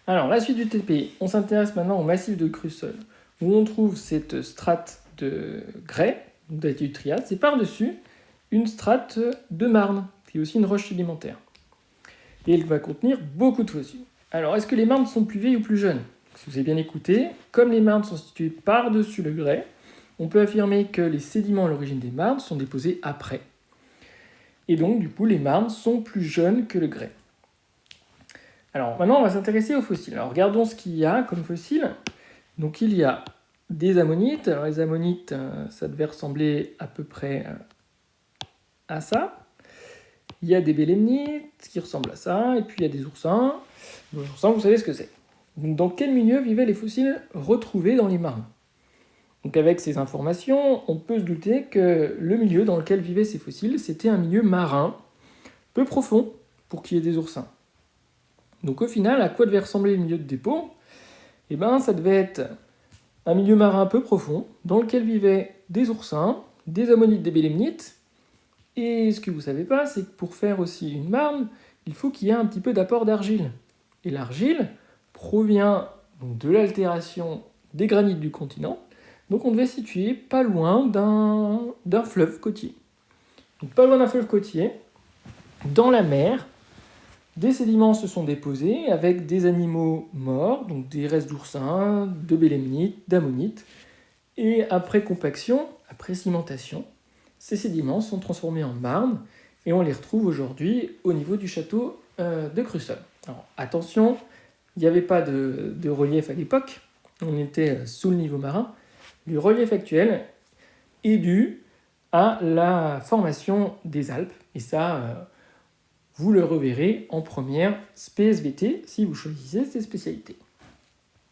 Alors, la suite du TP, on s'intéresse maintenant au massif de Crussol, où on trouve cette strate de grès, du triade, c'est par-dessus une strate de marne, qui est aussi une roche sédimentaire. Et elle va contenir beaucoup de fossiles. Alors, est-ce que les marnes sont plus vieilles ou plus jeunes? Si vous avez bien écouté, comme les marnes sont situées par-dessus le grès, on peut affirmer que les sédiments à l'origine des marnes sont déposés après. Et donc, du coup, les marnes sont plus jeunes que le grès. Alors, maintenant, on va s'intéresser aux fossiles. Alors, regardons ce qu'il y a comme fossiles. Donc, il y a des ammonites. Alors, les ammonites, ça devait ressembler à peu près à ça. Il y a des bélémnites qui ressemblent à ça. Et puis, il y a des oursins. Les oursins, vous savez ce que c'est. Donc, dans quel milieu vivaient les fossiles retrouvés dans les marnes? Donc, avec ces informations, on peut se douter que le milieu dans lequel vivaient ces fossiles, c'était un milieu marin, peu profond, pour qu'il y ait des oursins. Donc, au final, à quoi devait ressembler le milieu de dépôt? Eh bien, ça devait être un milieu marin peu profond, dans lequel vivaient des oursins, des ammonites, des bélémnites. Et ce que vous ne savez pas, c'est que pour faire aussi une marne, il faut qu'il y ait un petit peu d'apport d'argile. Et l'argile provient donc de l'altération des granites du continent. Donc on devait se situer pas loin d'un fleuve côtier. Donc pas loin d'un fleuve côtier, dans la mer, des sédiments se sont déposés avec des animaux morts, donc des restes d'oursins, de bélémnites, d'ammonites. Et après compaction, après cimentation, ces sédiments sont transformés en marne et on les retrouve aujourd'hui au niveau du château de Crussol. Alors attention, il n'y avait pas de relief à l'époque, on était sous le niveau marin. Le relief actuel est dû à la formation des Alpes, et ça, vous le reverrez en première SPSVT si vous choisissez cette spécialité.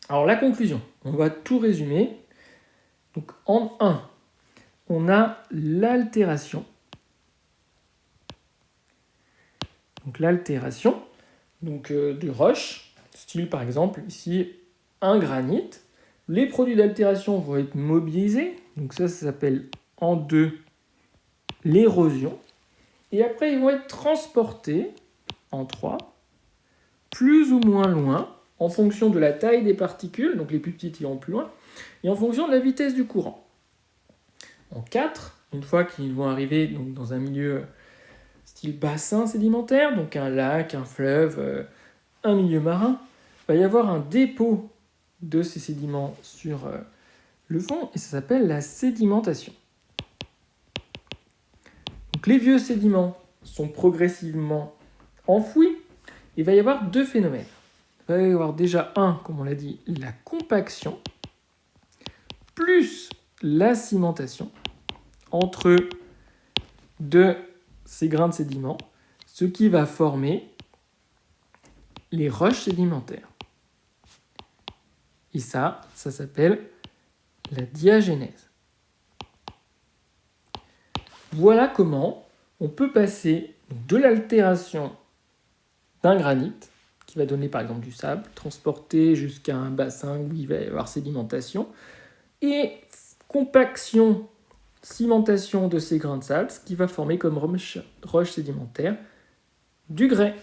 Alors la conclusion, on va tout résumer. Donc en 1, on a l'altération. Donc l'altération de roches, style par exemple ici un granit. Les produits d'altération vont être mobilisés, donc ça s'appelle en 2 l'érosion. Et après ils vont être transportés en 3, plus ou moins loin, en fonction de la taille des particules, donc les plus petites iront plus loin, et en fonction de la vitesse du courant. En 4, une fois qu'ils vont arriver donc, dans un milieu style bassin sédimentaire, donc un lac, un fleuve, un milieu marin, il va y avoir un dépôt de ces sédiments sur le fond, et ça s'appelle la sédimentation. Donc les vieux sédiments sont progressivement enfouis. Il va y avoir 2 phénomènes. Il va y avoir déjà comme on l'a dit, la compaction, plus la cimentation entre ces grains de sédiments, ce qui va former les roches sédimentaires. Et ça s'appelle la diagénèse. Voilà comment on peut passer de l'altération d'un granit, qui va donner par exemple du sable, transporté jusqu'à un bassin où il va y avoir sédimentation, et compaction, cimentation de ces grains de sable, ce qui va former comme roche sédimentaire du grès.